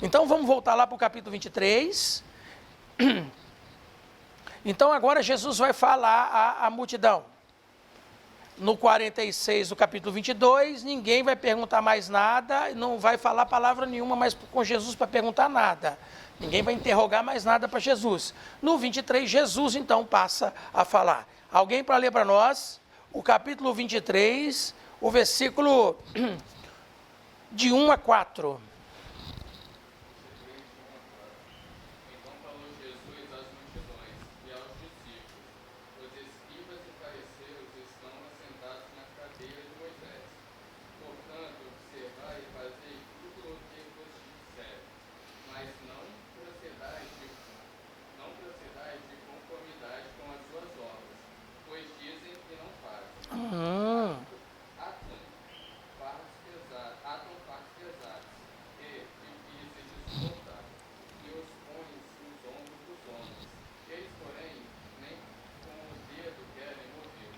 Então vamos voltar lá para o capítulo 23. Então agora Jesus vai falar à multidão. No 46 do capítulo 22, ninguém vai perguntar mais nada, não vai falar palavra nenhuma mais com Jesus para perguntar nada. Ninguém vai interrogar mais nada para Jesus. No 23, Jesus então passa a falar. Alguém para ler para nós o capítulo 23, o versículo de 1 a 4.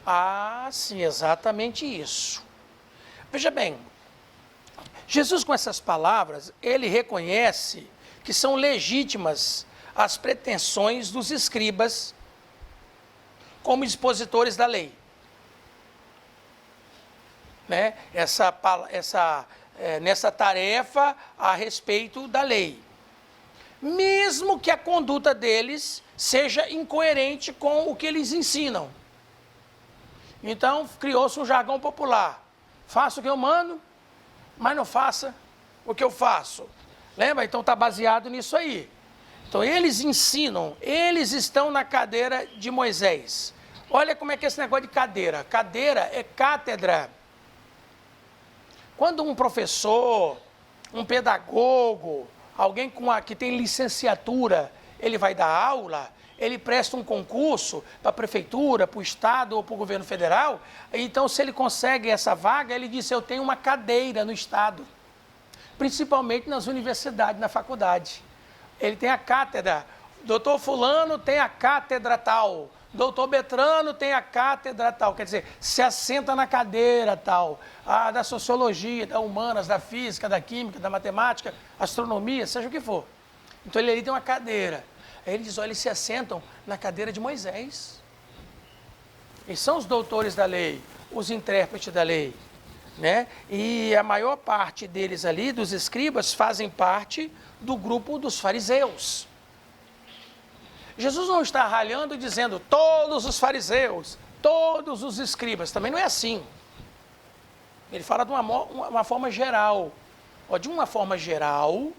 Ah, sim, exatamente isso. Veja bem, Jesus com essas palavras, ele reconhece que são legítimas as pretensões dos escribas como expositores da lei. Né? Nessa tarefa a respeito da lei. Mesmo que a conduta deles seja incoerente com o que eles ensinam. Então, criou-se um jargão popular. Faça o que eu mando, mas não faça o que eu faço. Lembra? Então, está baseado nisso aí. Então, eles ensinam, eles estão na cadeira de Moisés. Olha como é que é esse negócio de cadeira. Cadeira é cátedra. Quando um professor, um pedagogo, alguém que tem licenciatura, ele vai dar aula, ele presta um concurso para a prefeitura, para o estado ou para o governo federal, então se ele consegue essa vaga, ele diz, eu tenho uma cadeira no estado, principalmente nas universidades, na faculdade. Ele tem a cátedra, doutor fulano tem a cátedra tal, doutor Betrano tem a cátedra tal, quer dizer, se assenta na cadeira tal, da sociologia, da humanas, da física, da química, da matemática, astronomia, seja o que for. Então ele ali tem uma cadeira. Aí ele diz, olha, eles se assentam na cadeira de Moisés. Eles são os doutores da lei, os intérpretes da lei. Né? E a maior parte deles ali, dos escribas, fazem parte do grupo dos fariseus. Jesus não está ralhando dizendo todos os fariseus, todos os escribas. Também não é assim. Ele fala de uma forma geral. De uma forma geral,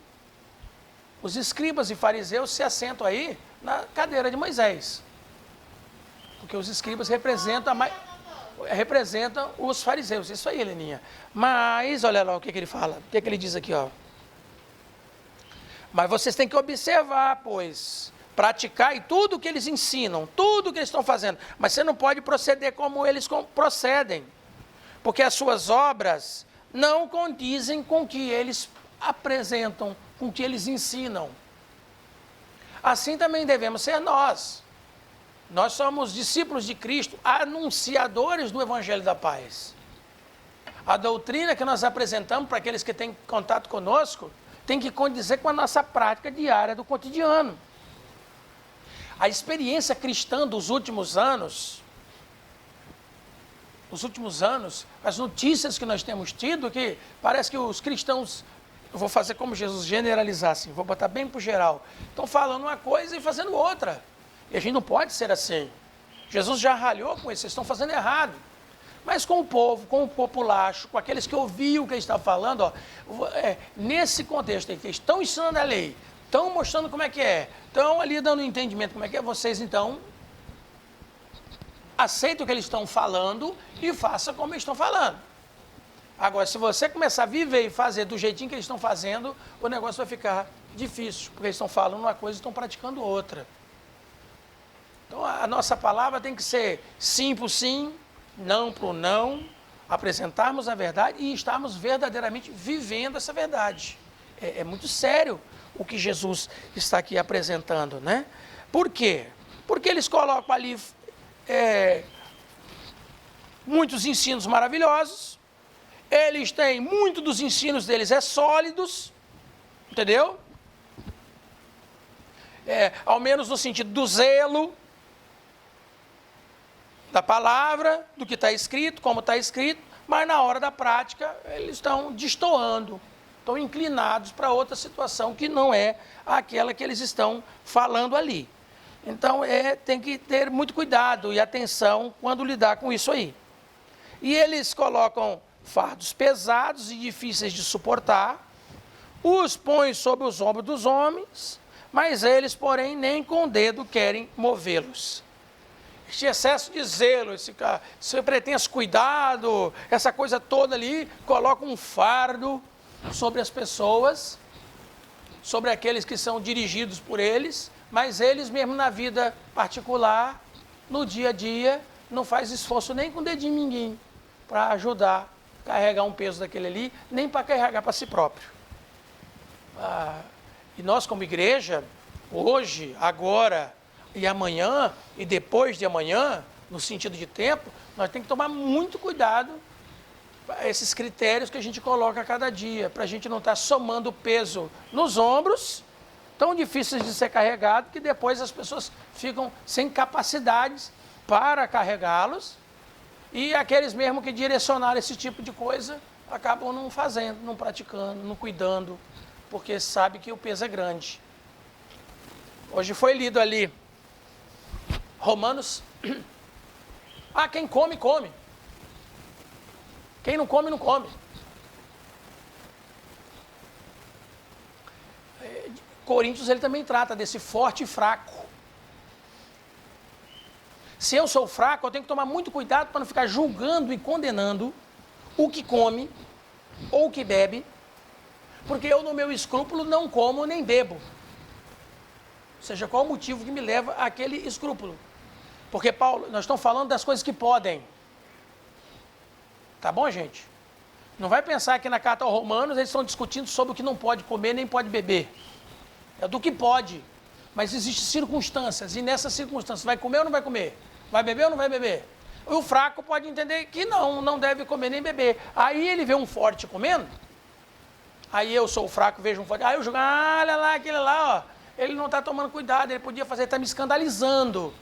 os escribas e fariseus se assentam aí na cadeira de Moisés. Porque os escribas representam os fariseus. Isso aí, Heleninha. Mas, olha lá o que ele fala. O que ele diz aqui, ó. Mas vocês têm que observar, pois, praticar e tudo que eles ensinam, tudo que eles estão fazendo. Mas você não pode proceder como eles procedem. Porque as suas obras não condizem com o que eles apresentam, com o que eles ensinam. Assim também devemos ser nós. Nós somos discípulos de Cristo, anunciadores do Evangelho da Paz. A doutrina que nós apresentamos para aqueles que têm contato conosco tem que condizer com a nossa prática diária do cotidiano. A experiência cristã dos últimos anos, as notícias que nós temos tido, que parece que os cristãos, eu vou fazer como Jesus, generalizar assim, vou botar bem para o geral, estão falando uma coisa e fazendo outra. E a gente não pode ser assim. Jesus já ralhou com isso, vocês estão fazendo errado. Mas com o povo, com o populacho, com aqueles que ouviam o que ele estava falando, nesse contexto em que eles estão ensinando a lei, estão mostrando como é que é, estão ali dando um entendimento como é que é, vocês então aceitem o que eles estão falando e façam como eles estão falando. Agora, se você começar a viver e fazer do jeitinho que eles estão fazendo, o negócio vai ficar difícil, porque eles estão falando uma coisa e estão praticando outra. Então, a nossa palavra tem que ser sim para o sim, não para o não, apresentarmos a verdade e estarmos verdadeiramente vivendo essa verdade. É muito sério o que Jesus está aqui apresentando, né? Por quê? Porque eles colocam ali muitos ensinos maravilhosos, eles têm, muito dos ensinos deles sólidos, entendeu? ao menos no sentido do zelo, da palavra, do que está escrito, como está escrito, mas na hora da prática eles estão destoando, estão inclinados para outra situação que não é aquela que eles estão falando ali. Então, tem que ter muito cuidado e atenção quando lidar com isso aí. E eles colocam fardos pesados e difíceis de suportar, os põem sobre os ombros dos homens, mas eles, porém, nem com o dedo querem movê-los. Este excesso de zelo, esse pretenso cuidado, essa coisa toda ali, coloca um fardo sobre as pessoas, sobre aqueles que são dirigidos por eles, mas eles mesmo na vida particular, no dia a dia, não faz esforço nem com o dedinho minguinho para ajudar a carregar um peso daquele ali, nem para carregar para si próprio. E nós como igreja, hoje, agora e amanhã e depois de amanhã, no sentido de tempo, nós temos que tomar muito cuidado a esses critérios que a gente coloca a cada dia, para a gente não estar somando peso nos ombros, tão difíceis de ser carregado, que depois as pessoas ficam sem capacidades para carregá-los, e aqueles mesmo que direcionaram esse tipo de coisa, acabam não fazendo, não praticando, não cuidando, porque sabe que o peso é grande. Hoje foi lido ali, Romanos, quem come, come. Quem não come, não come. Coríntios, ele também trata desse forte e fraco. Se eu sou fraco, eu tenho que tomar muito cuidado para não ficar julgando e condenando o que come ou o que bebe, porque eu, no meu escrúpulo, não como nem bebo. Seja qual o motivo que me leva àquele escrúpulo. Porque, Paulo, nós estamos falando das coisas que podem. Tá bom, gente? Não vai pensar que na carta aos Romanos eles estão discutindo sobre o que não pode comer nem pode beber. É do que pode. Mas existem circunstâncias, e nessas circunstâncias, vai comer ou não vai comer? Vai beber ou não vai beber? O fraco pode entender que não deve comer nem beber. Aí ele vê um forte comendo, aí eu sou o fraco, vejo um forte, aí eu jogo, olha lá, aquele lá, ó, ele não está tomando cuidado, ele podia fazer, está me escandalizando.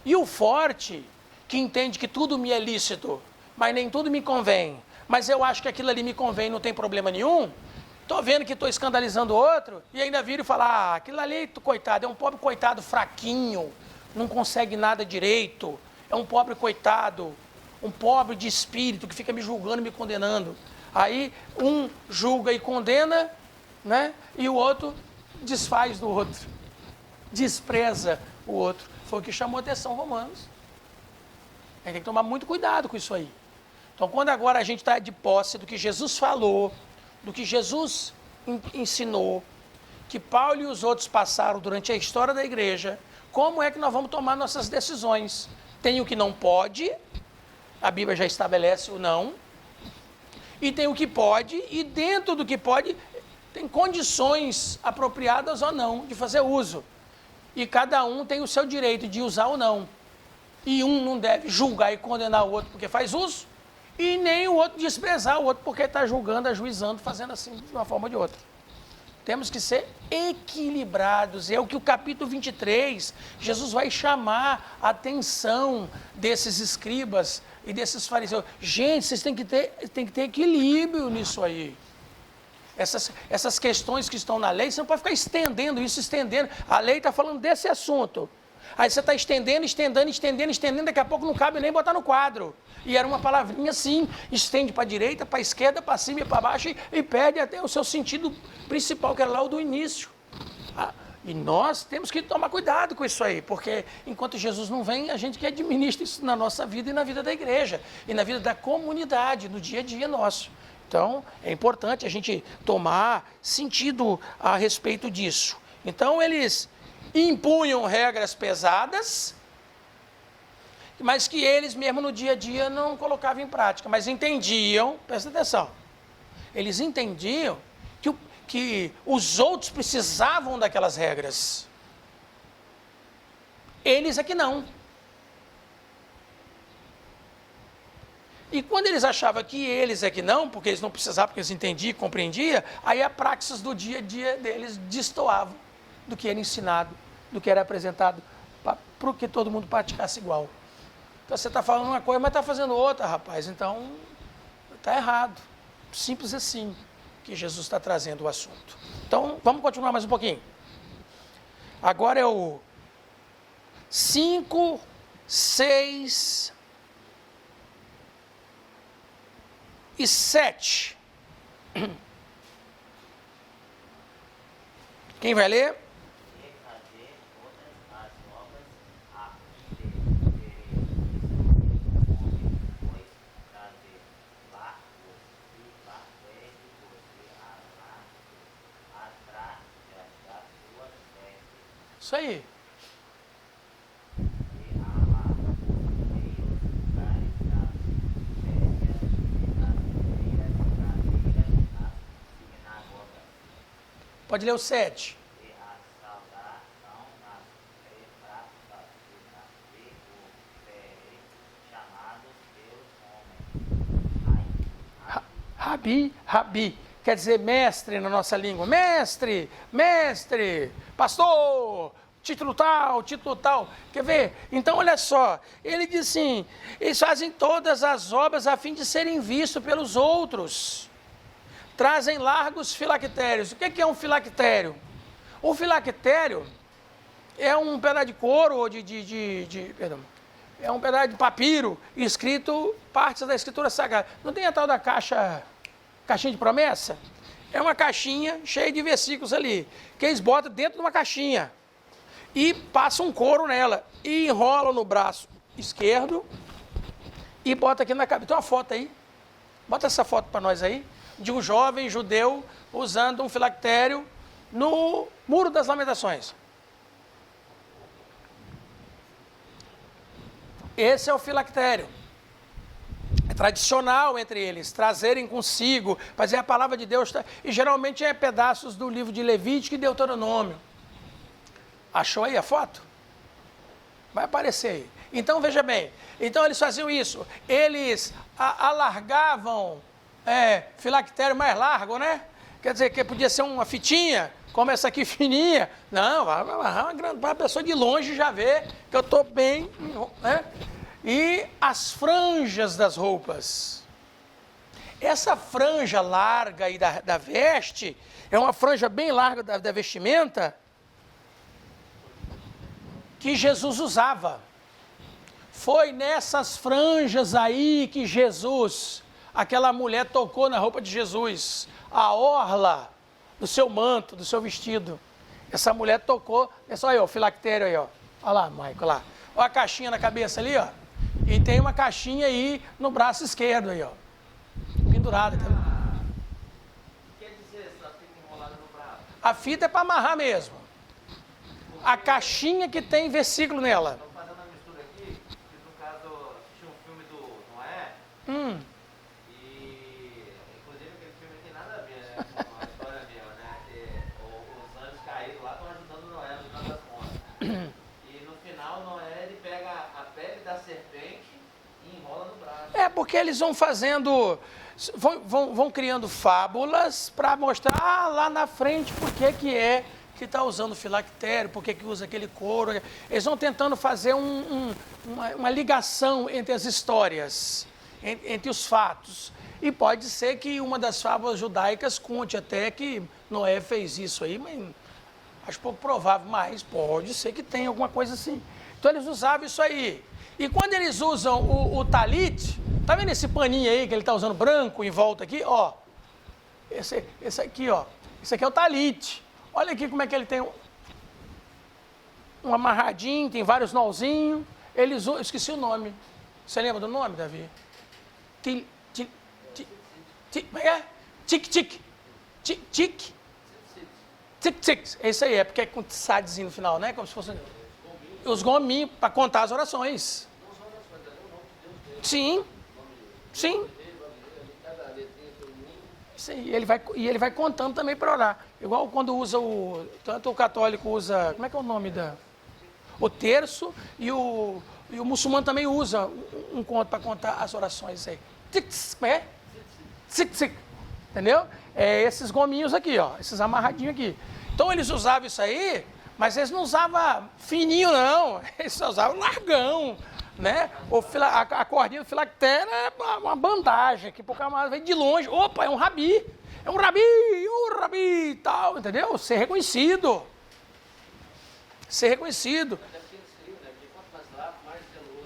E o forte, que entende que tudo me é lícito, mas nem tudo me convém, mas eu acho que aquilo ali me convém, não tem problema nenhum, estou vendo que estou escandalizando o outro, e ainda vira e fala, aquilo ali, coitado, é um pobre coitado fraquinho, não consegue nada direito, é um pobre coitado, um pobre de espírito que fica me julgando, me condenando. Aí um julga e condena, né? E o outro desfaz do outro, despreza o outro. Foi o que chamou a atenção Romanos. A gente tem que tomar muito cuidado com isso aí. Então, quando agora a gente está de posse do que Jesus falou, do que Jesus ensinou, que Paulo e os outros passaram durante a história da igreja, como é que nós vamos tomar nossas decisões? Tem o que não pode, a Bíblia já estabelece o não, e tem o que pode, e dentro do que pode, tem condições apropriadas ou não de fazer uso. E cada um tem o seu direito de usar ou não. E um não deve julgar e condenar o outro porque faz uso, e nem o outro desprezar o outro porque está julgando, ajuizando, fazendo assim de uma forma ou de outra. Temos que ser equilibrados. É o que o capítulo 23, Jesus vai chamar a atenção desses escribas e desses fariseus. Gente, vocês têm que ter equilíbrio nisso aí. Essas questões que estão na lei, você não pode ficar estendendo isso, estendendo. A lei está falando desse assunto. Aí você está estendendo, daqui a pouco não cabe nem botar no quadro. E era uma palavrinha assim, estende para a direita, para a esquerda, para cima e para baixo, e perde até o seu sentido principal, que era lá o do início. E nós temos que tomar cuidado com isso aí, porque enquanto Jesus não vem, a gente que administra isso na nossa vida e na vida da igreja, e na vida da comunidade, no dia a dia nosso. Então, é importante a gente tomar sentido a respeito disso. Então, eles impunham regras pesadas, mas que eles mesmo no dia a dia não colocavam em prática, mas entendiam, presta atenção, eles entendiam que os outros precisavam daquelas regras. Eles é que não. E quando eles achavam que eles é que não, porque eles não precisavam, porque eles entendiam e compreendiam, aí a praxis do dia a dia deles destoava. do que era ensinado, do que era apresentado, para que todo mundo praticasse igual. Então você está falando uma coisa, mas está fazendo outra, rapaz. Então, está errado. Simples assim que Jesus está trazendo o assunto. Então, vamos continuar mais um pouquinho. Agora é o 5, 6 e 7. Quem vai ler? Isso aí. Pode ler o 7. Rabi, quer dizer mestre na nossa língua. Mestre, pastor, título tal. Quer ver? Então, olha só, ele diz assim, eles fazem todas as obras a fim de serem vistos pelos outros. Trazem largos filactérios. O que é um filactério? O filactério é um pedaço de couro, ou é um pedaço de papiro escrito partes da escritura sagrada. Não tem a tal da caixinha de promessa? É uma caixinha cheia de versículos ali, que eles botam dentro de uma caixinha e passam um couro nela e enrolam no braço esquerdo e bota aqui na cabeça. Tem uma foto aí, bota essa foto para nós aí, de um jovem judeu usando um filactério no Muro das Lamentações. Esse é o filactério. É tradicional entre eles, trazerem consigo, fazer a palavra de Deus, e geralmente é pedaços do livro de Levítico e Deuteronômio. Achou aí a foto? Vai aparecer aí. Então, veja bem, então eles faziam isso, eles alargavam filactério mais largo, né? Quer dizer, que podia ser uma fitinha, como essa aqui fininha. Não, uma pessoa de longe já vê que eu estou bem, né? E as franjas das roupas. Essa franja larga aí da veste, é uma franja bem larga da vestimenta, que Jesus usava. Foi nessas franjas aí que aquela mulher tocou na roupa de Jesus, a orla do seu manto, do seu vestido. Essa mulher tocou, é só aí, ó, o filactério aí, ó. Olha lá, Maico, lá. Olha a caixinha na cabeça ali, ó. E tem uma caixinha aí no braço esquerdo aí, ó. Pendurada. Quer dizer, essa fita enrolada no braço? A fita é para amarrar mesmo. A caixinha que tem versículo nela. Estou fazendo a mistura aqui, que no caso, assisti um filme do Noé, e inclusive aquele filme não tem nada a ver, né, com a história mesmo, né, que os anjos caídos lá estão ajudando Noé no final das contas. E no final, Noé, ele pega a pele da serpente e enrola no braço. É, porque eles vão fazendo, vão criando fábulas para mostrar lá na frente por que está usando filactério, por que usa aquele couro. Eles vão tentando fazer uma ligação entre as histórias, entre os fatos. E pode ser que uma das fábulas judaicas conte até que Noé fez isso aí, mas acho pouco provável, mas pode ser que tenha alguma coisa assim. Então eles usavam isso aí. E quando eles usam o talit, tá vendo esse paninho aí que ele está usando branco em volta aqui? Ó, esse aqui, ó, esse aqui é o talit. Olha aqui como é que ele tem um amarradinho, tem vários nozinhos. Esqueci o nome. Você lembra do nome, Davi? Como é? Tic-tic. Tic-tic. Tic-tic. É isso aí, é porque é com tsadezinho no final, né? Como se fosse os gominhos para contar as orações. Sim. Sim, ele vai contando também para orar. Igual quando usa tanto o católico usa, como é que é o nome o terço, e o muçulmano também usa um conto para contar as orações aí. Entendeu? É esses gominhos aqui, ó, esses amarradinhos aqui. Então eles usavam isso aí Mas eles não usavam fininho, não. Eles só usavam largão, né? A cordinha do filactério é uma bandagem, que por camarada vem de longe. Opa, é um rabi. É um rabi e tal, entendeu? Ser reconhecido. Ser reconhecido.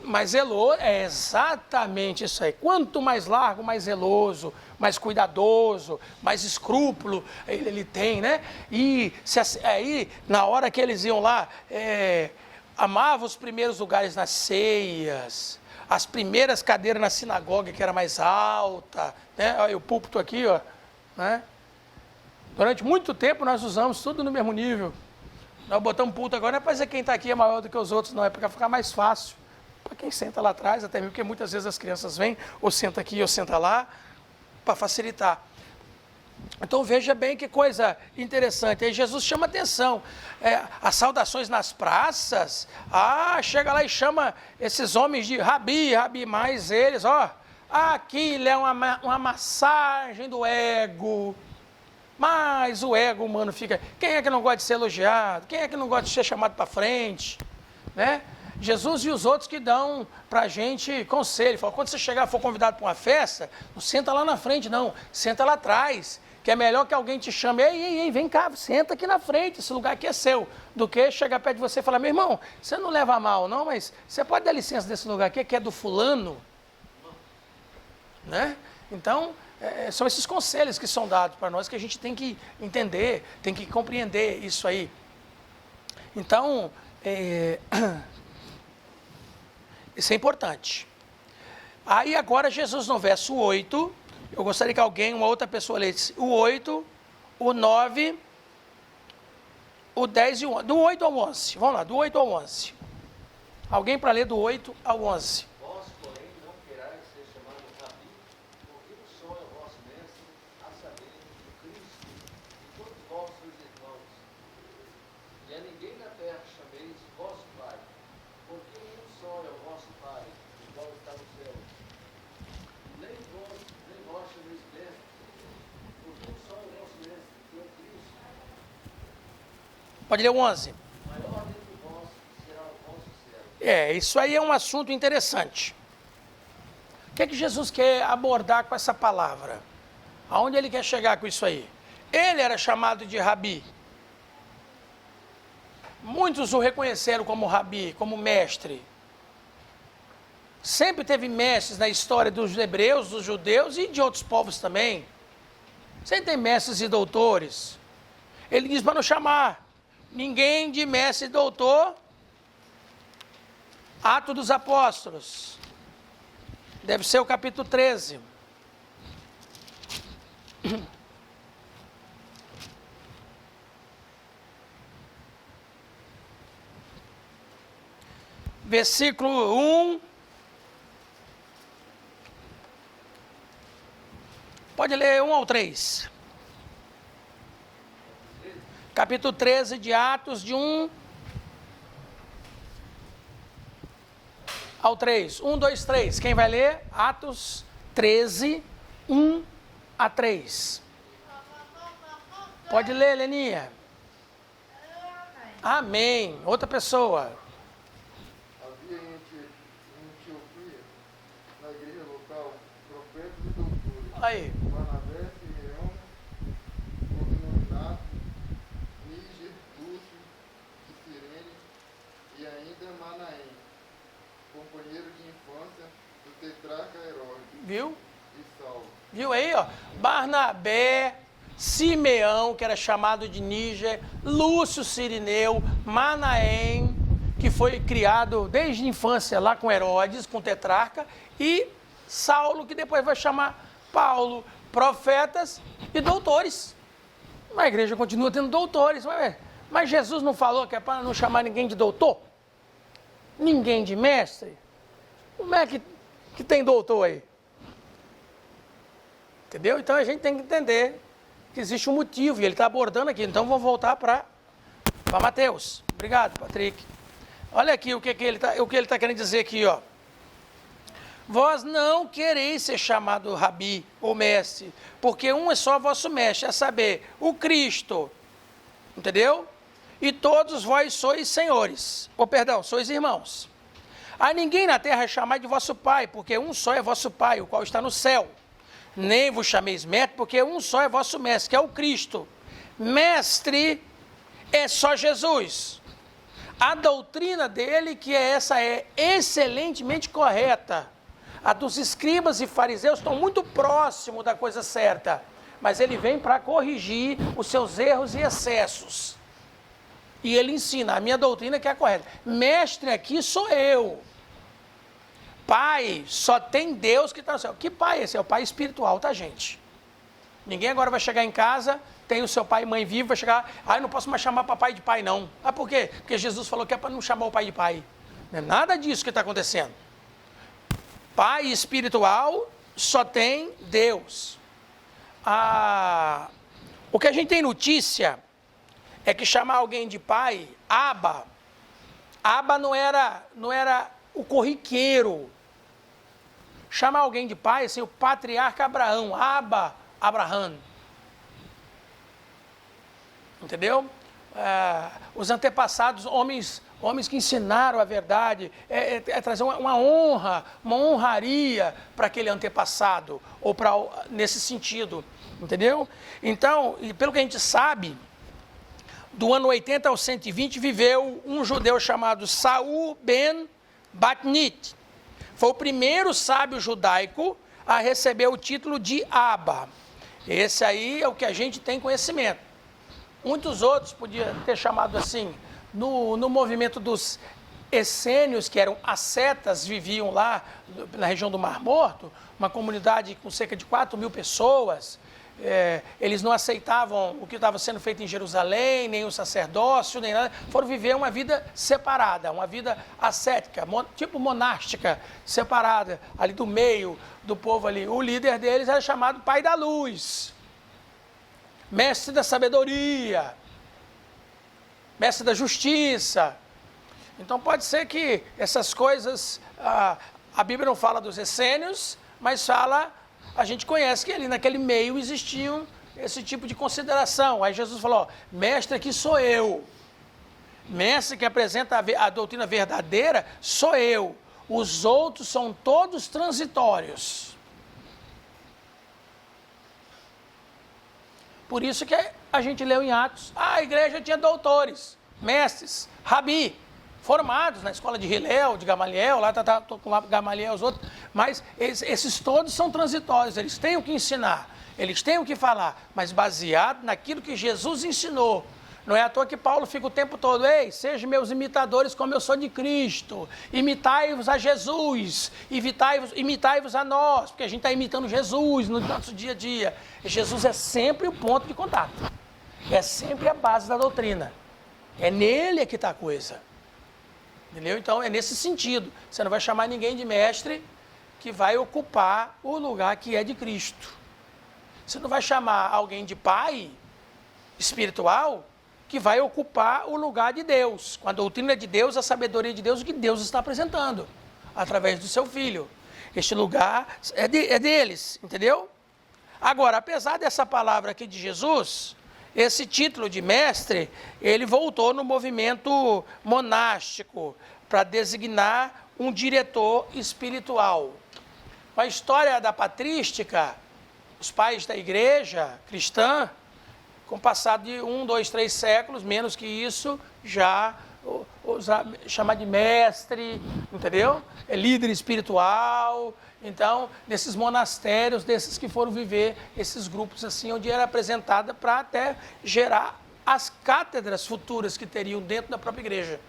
Mais zeloso, é exatamente isso aí. Quanto mais largo, mais zeloso, mais cuidadoso, mais escrúpulo ele tem, né? E aí, na hora que eles iam lá, amava os primeiros lugares nas ceias, as primeiras cadeiras na sinagoga, que era mais alta, né? Olha o púlpito aqui, ó, né? Durante muito tempo nós usamos tudo no mesmo nível. Nós botamos púlpito agora, não é para dizer que quem está aqui é maior do que os outros, não, é para ficar mais fácil. Para quem senta lá atrás, até mesmo porque muitas vezes as crianças vêm, ou senta aqui ou senta lá, para facilitar. Então veja bem que coisa interessante. Aí Jesus chama atenção. As saudações nas praças, chega lá e chama esses homens de rabi, mais eles, aquilo é uma massagem do ego. Mas o ego humano fica... Quem é que não gosta de ser elogiado? Quem é que não gosta de ser chamado para frente? Né? Jesus e os outros que dão para a gente conselho. Fala, quando você for convidado para uma festa, não senta lá na frente, não. Senta lá atrás, que é melhor que alguém te chame. Ei, vem cá, senta aqui na frente, esse lugar aqui é seu. Do que chegar perto de você e falar, meu irmão, você não leva a mal, não, mas você pode dar licença desse lugar aqui, que é do fulano? Né? Então, são esses conselhos que são dados para nós, que a gente tem que entender, tem que compreender isso aí. Então, isso é importante. Aí agora Jesus no verso 8, eu gostaria que uma outra pessoa lesse o 8, o 9, o 10 e o 11. Do 8 ao 11. Vamos lá, do 8 ao 11. Alguém para ler do 8 ao 11. Vós, porém, não querais ser chamado rabi, porque um só é o vosso mestre, a saber, o Cristo, e todos vós sois irmãos. E a ninguém na terra chameis vosso Pai, porque um só é o vosso Pai, o qual está no céu. Nem vós chameis mestre, porque um só é o vosso mestre, que é o Cristo. Pode ler o 11. Maior dentre vós será o vosso céu. Isso aí é um assunto interessante. O que é que Jesus quer abordar com essa palavra? Aonde ele quer chegar com isso aí? Ele era chamado de rabi. Muitos o reconheceram como rabi, como mestre. Sempre teve mestres na história dos hebreus, dos judeus e de outros povos também. Sempre tem mestres e doutores. Ele diz para não chamar ninguém de mestre e doutor. Atos dos Apóstolos. Deve ser o capítulo 13. Versículo 1. Pode ler 1 ao 3. Capítulo 13 de Atos, de 1 ao 3. 1, 2, 3. Quem vai ler? Atos 13, 1 a 3. Pode ler, Leninha. Amém. Outra pessoa. Havia em Antioquia, na igreja local, profetas e doutores. Aí. Barnabé, Simeão, Fortunato, Níger, Lúcio, de Cirene e ainda Manaém, companheiro de infância do tetrarca Herodes. Viu? E Saulo. Viu aí, ó? Barnabé, Simeão, que era chamado de Níger, Lúcio Cirineu, Manaém, que foi criado desde a infância lá com Herodes, com o tetrarca, e Saulo, que depois vai chamar Paulo, profetas e doutores. A igreja continua tendo doutores, mas Jesus não falou que é para não chamar ninguém de doutor? Ninguém de mestre? Como é que tem doutor aí? Entendeu? Então a gente tem que entender que existe um motivo, e ele está abordando aqui. Então vamos voltar para Mateus. Obrigado, Patrick. Olha aqui o que ele está querendo dizer aqui, ó. Vós não quereis ser chamado rabi ou mestre, porque um é só vosso mestre, a saber, o Cristo. Entendeu? e todos vós sois senhores, sois irmãos. A ninguém na terra chamai de vosso pai, porque um só é vosso pai, o qual está no céu. Nem vos chameis mestre, porque um só é vosso mestre, que é o Cristo. Mestre é só Jesus. A doutrina dele, que essa é excelentemente correta. A dos escribas e fariseus estão muito próximo da coisa certa, mas ele vem para corrigir os seus erros e excessos. E ele ensina, a minha doutrina que é a correta. Mestre aqui sou eu. Pai, só tem Deus que está no céu. Que pai é esse? É o pai espiritual, tá, gente? Ninguém agora vai chegar em casa, tem o seu pai e mãe vivo, vai chegar, eu não posso mais chamar papai de pai, não. Ah, por quê? Porque Jesus falou que é para não chamar o pai de pai. Não é nada disso que está acontecendo. Pai espiritual só tem Deus. O que a gente tem notícia é que chamar alguém de pai, Abba não era o corriqueiro. Chamar alguém de pai, assim, o patriarca Abraão, Abraham. Entendeu? Os antepassados, homens que ensinaram a verdade, trazer uma honra, uma honraria para aquele antepassado, ou nesse sentido, entendeu? Então, e pelo que a gente sabe, do ano 80 ao 120 viveu um judeu chamado Saul ben Batnit. Foi o primeiro sábio judaico a receber o título de Abba. Esse aí é o que a gente tem conhecimento. Muitos outros podiam ter chamado assim. No movimento dos essênios, que eram ascetas, viviam lá na região do Mar Morto, uma comunidade com cerca de 4.000 pessoas. Eles não aceitavam o que estava sendo feito em Jerusalém, nem o sacerdócio, nem nada. Foram viver uma vida separada, uma vida ascética, tipo monástica, separada, ali do meio do povo ali. O líder deles era chamado Pai da Luz, Mestre da Sabedoria, Mestre da Justiça. Então pode ser que essas coisas, a Bíblia não fala dos essênios, mas fala, a gente conhece que ali naquele meio existiam esse tipo de consideração. Aí Jesus falou, mestre aqui sou eu. Mestre que apresenta a doutrina verdadeira sou eu. Os outros são todos transitórios. Por isso que a gente leu em Atos, a igreja tinha doutores, mestres, rabi, formados na escola de Hilel, de Gamaliel, lá tá com Gamaliel os outros, mas esses todos são transitórios, eles têm o que ensinar, eles têm o que falar, mas baseado naquilo que Jesus ensinou. Não é à toa que Paulo fica o tempo todo, ei, sejam meus imitadores como eu sou de Cristo, imitai-vos a Jesus, imitai-vos a nós, porque a gente está imitando Jesus no nosso dia a dia. E Jesus é sempre o ponto de contato, é sempre a base da doutrina, é nele que está a coisa. Entendeu? Então é nesse sentido, você não vai chamar ninguém de mestre que vai ocupar o lugar que é de Cristo. Você não vai chamar alguém de pai espiritual que vai ocupar o lugar de Deus, com a doutrina de Deus, a sabedoria de Deus, o que Deus está apresentando, através do seu Filho. Este lugar é deles, entendeu? Agora, apesar dessa palavra aqui de Jesus, esse título de mestre, ele voltou no movimento monástico, para designar um diretor espiritual. Com a história da patrística, os pais da igreja cristã, com o passado de 1, 2, 3 séculos, menos que isso, já chamar de mestre, entendeu? É líder espiritual. Então, nesses monastérios, desses que foram viver, esses grupos assim, onde era apresentada para até gerar as cátedras futuras que teriam dentro da própria igreja.